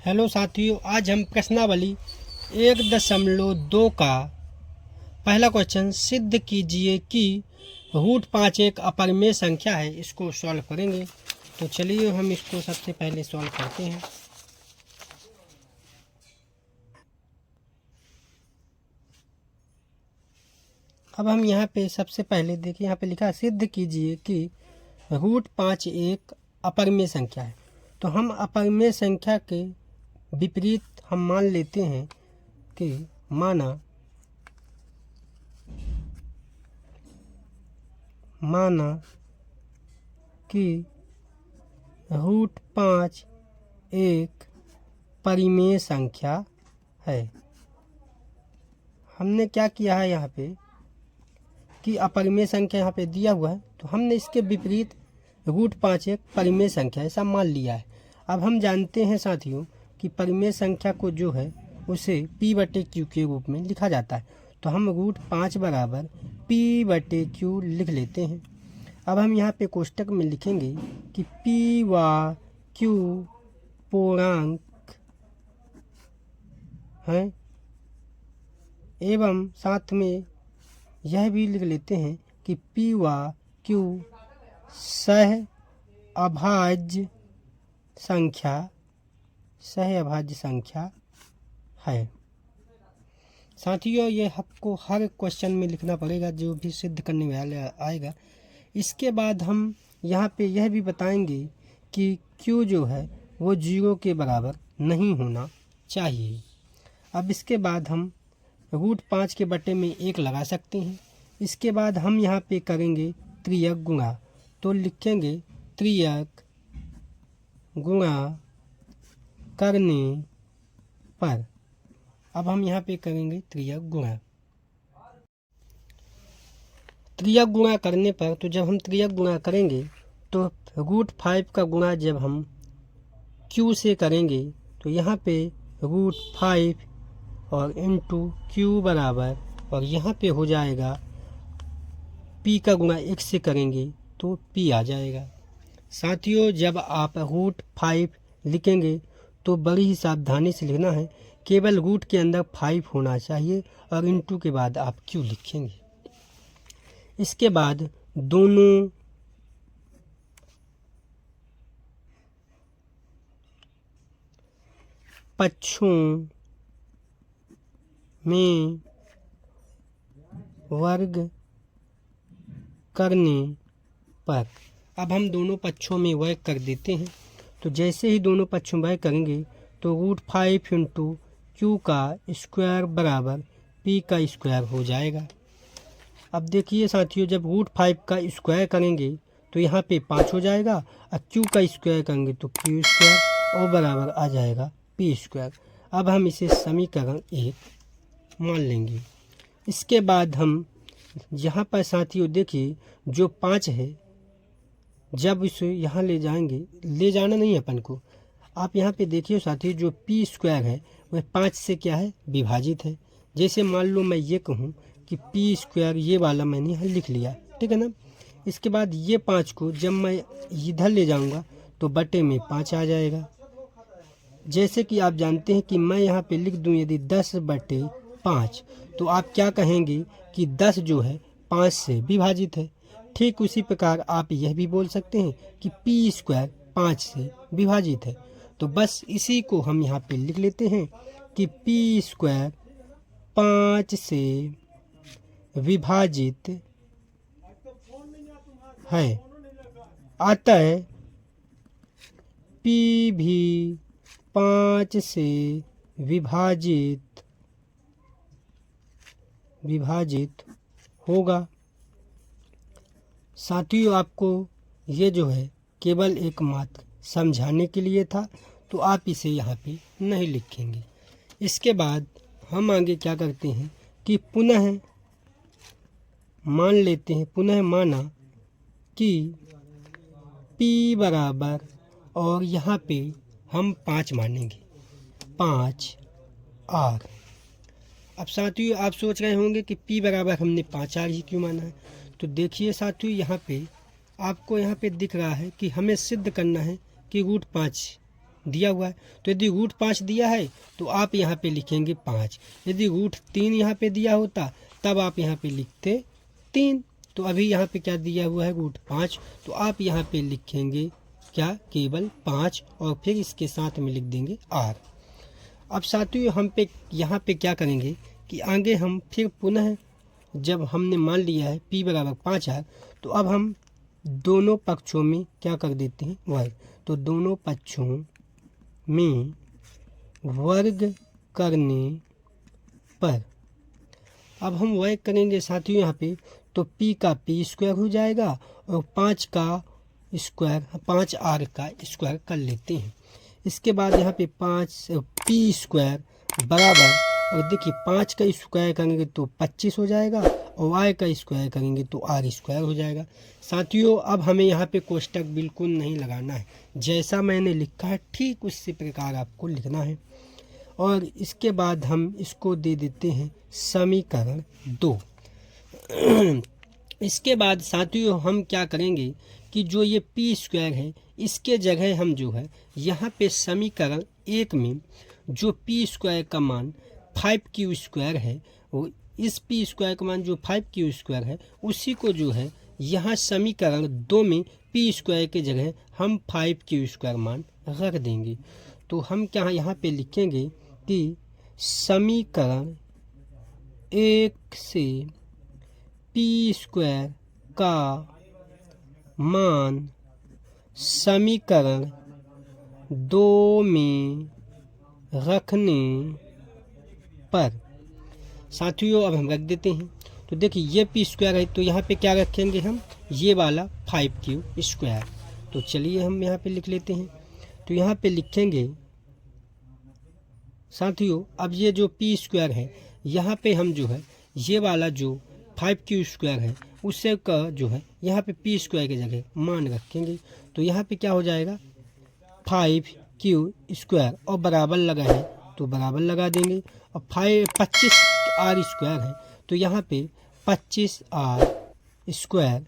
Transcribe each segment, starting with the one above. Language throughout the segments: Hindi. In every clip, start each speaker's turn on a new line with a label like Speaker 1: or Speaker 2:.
Speaker 1: हेलो साथियों, आज हम प्रश्नावली 1.2 का पहला क्वेश्चन सिद्ध कीजिए कि √5 एक अपरिमेय संख्या है, इसको सॉल्व करेंगे। तो चलिए हम इसको सबसे पहले सॉल्व करते हैं। अब हम यहाँ पे सबसे पहले देखिए, यहाँ पे लिखा है सिद्ध कीजिए कि √5 एक अपरिमेय संख्या है। तो हम अपरिमेय संख्या के विपरीत हम मान लेते हैं कि माना कि √5 एक परिमेय संख्या है। हमने क्या किया है यहाँ पे कि अपरिमेय संख्या यहाँ पे दिया हुआ है, तो हमने इसके विपरीत √5 एक परिमेय संख्या ऐसा मान लिया है। अब हम जानते हैं साथियों कि परिमेय संख्या को जो है उसे P/Q के रूप में लिखा जाता है। तो हम √5 बराबर P/Q लिख लेते हैं। अब हम यहाँ पे कोष्टक में लिखेंगे कि P व Q पूर्णांक हैं, एवं साथ में यह भी लिख लेते हैं कि P व Q सह अभाज्य संख्या है। साथियों, ये आपको हर क्वेश्चन में लिखना पड़ेगा जो भी सिद्ध करने वाला आएगा। इसके बाद हम यहाँ पे यह भी बताएंगे कि Q जो है वो 0 के बराबर नहीं होना चाहिए। अब इसके बाद हम √5 के बटे में 1 लगा सकते हैं। इसके बाद हम यहाँ पे करेंगे त्रियक गुणा, तो लिखेंगे त्रियक गुणा करने पर। अब हम यहाँ पे करेंगे त्रियक गुणा करने पर। तो जब हम त्रियक गुणा करेंगे तो √5 का गुणा जब हम Q से करेंगे तो यहाँ पे √5 और इंटू Q बराबर, और यहाँ पे हो जाएगा P का गुणा 1 से करेंगे तो P आ जाएगा। साथियों, जब आप √5 लिखेंगे तो बड़ी ही सावधानी से लिखना है, केवल रूट के अंदर 5 होना चाहिए और इंटू के बाद आप Q लिखेंगे। इसके बाद दोनों पक्षों में वर्ग करने पर। अब हम दोनों पक्षों में वर्ग कर देते हैं। तो जैसे ही दोनों पक्षों में वर्ग करेंगे तो √5 इंटू Q का स्क्वायर बराबर P का स्क्वायर हो जाएगा। अब देखिए साथियों, जब √5 का स्क्वायर करेंगे तो यहाँ पे 5 हो जाएगा, और Q का स्क्वायर करेंगे तो Q स्क्वायर और बराबर आ जाएगा P स्क्वायर। अब हम इसे समीकरण 1 मान लेंगे। इसके बाद हम यहाँ पर साथियों देखिए, जो 5 है जब इसे यहाँ ले जाएंगे, ले जाना नहीं है अपन को। आप यहाँ पे देखिए साथियों, जो P स्क्वायर है वह 5 से क्या है, विभाजित है। जैसे मान लो मैं ये कहूँ कि P स्क्वायर, ये वाला मैंने यहाँ लिख लिया, ठीक है ना। इसके बाद ये 5 को जब मैं इधर ले जाऊँगा तो बटे में 5 आ जाएगा। जैसे कि आप जानते हैं कि मैं यहाँ पे लिख दूँ यदि 10/5, तो आप क्या कहेंगे कि 10 जो है 5 से विभाजित है। ठीक उसी प्रकार आप यह भी बोल सकते हैं कि P स्क्वायर 5 से विभाजित है। तो बस इसी को हम यहाँ पे लिख लेते हैं कि P स्क्वायर 5 से विभाजित है, अतः P भी 5 से विभाजित होगा। साथियों, आपको ये जो है केवल एकमात्र समझाने के लिए था, तो आप इसे यहाँ पे नहीं लिखेंगे। इसके बाद हम आगे क्या करते हैं कि पुनः मान लेते हैं, पुनः माना कि P बराबर, और यहाँ पे हम 5 मानेंगे, 5R। अब साथियों, आप सोच रहे होंगे कि P बराबर हमने 5R ही क्यों माना है। तो देखिए साथियों, यहाँ पे आपको यहाँ पे दिख रहा है कि हमें सिद्ध करना है कि √5 दिया हुआ है। तो यदि √5 दिया है तो आप यहाँ पे लिखेंगे 5। यदि √3 यहाँ पे दिया होता तब आप यहाँ पे लिखते 3। तो अभी यहाँ पे क्या दिया हुआ है √5, तो आप यहाँ पे लिखेंगे क्या, केवल 5, और फिर इसके साथ में लिख देंगे r। अब साथियों हम पे यहाँ पे क्या करेंगे कि आगे हम फिर पुनः जब हमने मान लिया है p बराबर 5r, तो अब हम दोनों पक्षों में क्या कर देते हैं, वर्ग। तो दोनों पक्षों में वर्ग करने पर अब हम वर्ग करेंगे साथियों यहाँ पे, तो p का p² हो जाएगा और 5 का स्क्वायर 5r का स्क्वायर कर लेते हैं। इसके बाद यहाँ पे p² बराबर, और देखिए 5 का स्क्वायर करेंगे तो 25 हो जाएगा और y का स्क्वायर करेंगे तो r² हो जाएगा। साथियों अब हमें यहाँ पे कोष्टक बिल्कुल नहीं लगाना है, जैसा मैंने लिखा है ठीक उसी प्रकार आपको लिखना है। और इसके बाद हम इसको दे देते हैं समीकरण 2। इसके बाद साथियों हम क्या करेंगे कि जो ये p² है इसके जगह हम जो है यहाँ पे समीकरण 1 में जो p² का मान 5q² है, वो इस p² का मान जो 5q² है उसी को जो है यहाँ समीकरण 2 में p² के जगह हम 5q² मान रख देंगे। तो हम क्या यहाँ पे लिखेंगे कि समीकरण 1 से p² का मान समीकरण 2 में रखने पर साथियों अब हम रख देते हैं। तो देखिए ये p² है तो यहाँ पे क्या रखेंगे हम, ये वाला 5q²। तो चलिए हम यहाँ पे लिख लेते हैं। तो यहाँ पे लिखेंगे साथियों, अब ये जो p² है यहाँ पे हम जो है ये वाला जो 5q² है उससे का जो है यहाँ पे p² की जगह मान रखेंगे। तो यहाँ पे क्या हो जाएगा 5q² और बराबर लगा है तो बराबर लगा देंगे, और 25r² है तो यहाँ पे 25r²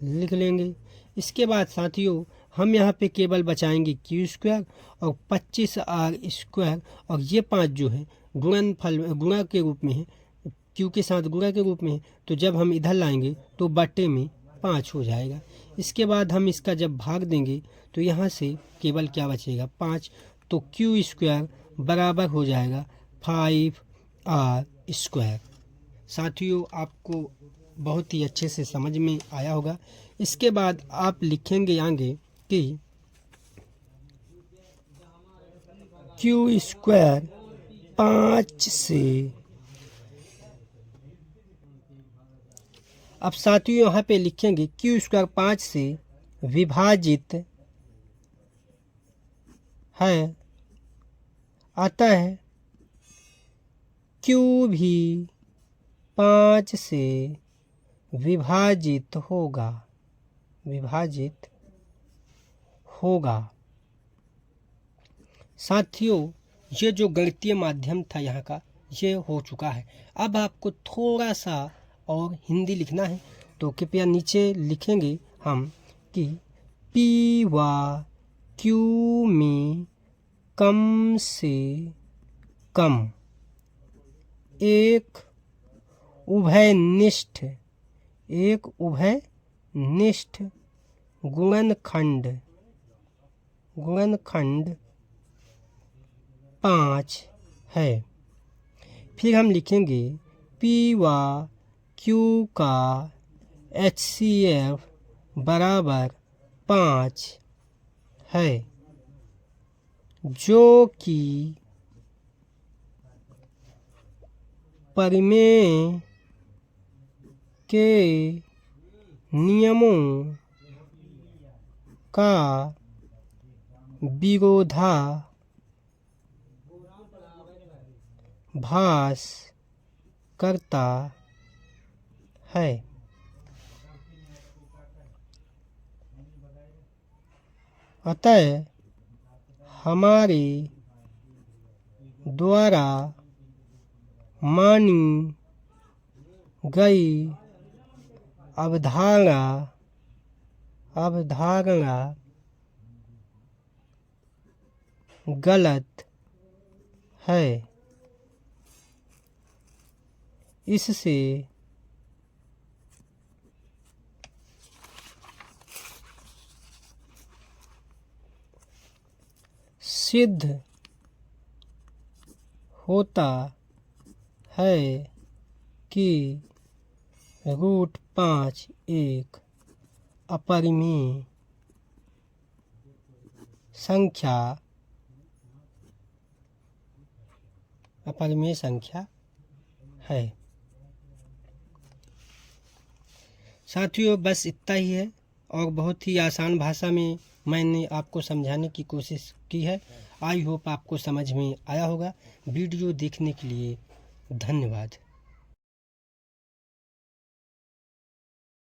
Speaker 1: लिख लेंगे। इसके बाद साथियों हम यहाँ पे केवल बचाएंगे q² और 25r² और ये 5 जो है गुणा के रूप में है, q के साथ गुणा के रूप में है, तो जब हम इधर लाएंगे तो बटे में 5 हो जाएगा। इसके बाद हम इसका जब भाग देंगे तो यहाँ से केवल क्या बचेगा 5, तो q² बराबर हो जाएगा 5r²। साथियों आपको बहुत ही अच्छे से समझ में आया होगा। इसके बाद आप लिखेंगे आगे कि q² 5 से, अब साथियों यहाँ पे लिखेंगे q² 5 से विभाजित है, अतः q भी 5 से विभाजित होगा। साथियों ये जो गणितीय माध्यम था यहाँ का ये हो चुका है। अब आपको थोड़ा सा और हिंदी लिखना है, तो कृपया नीचे लिखेंगे हम कि p व q में कम से कम एक उभयनिष्ठ गुणनखंड 5 है। फिर हम लिखेंगे p व q का HCF बराबर 5 है, जो कि परिमेय के नियमों का विरोधाभास करता है। अतः हमारे द्वारा मानी गई अवधारणा गलत है। इससे सिद्ध होता है कि √5 एक अपरिमेय संख्या है। साथियों, बस इतना ही है और बहुत ही आसान भाषा में मैंने आपको समझाने की कोशिश की है। आई होप आपको समझ में आया होगा। वीडियो देखने के लिए धन्यवाद।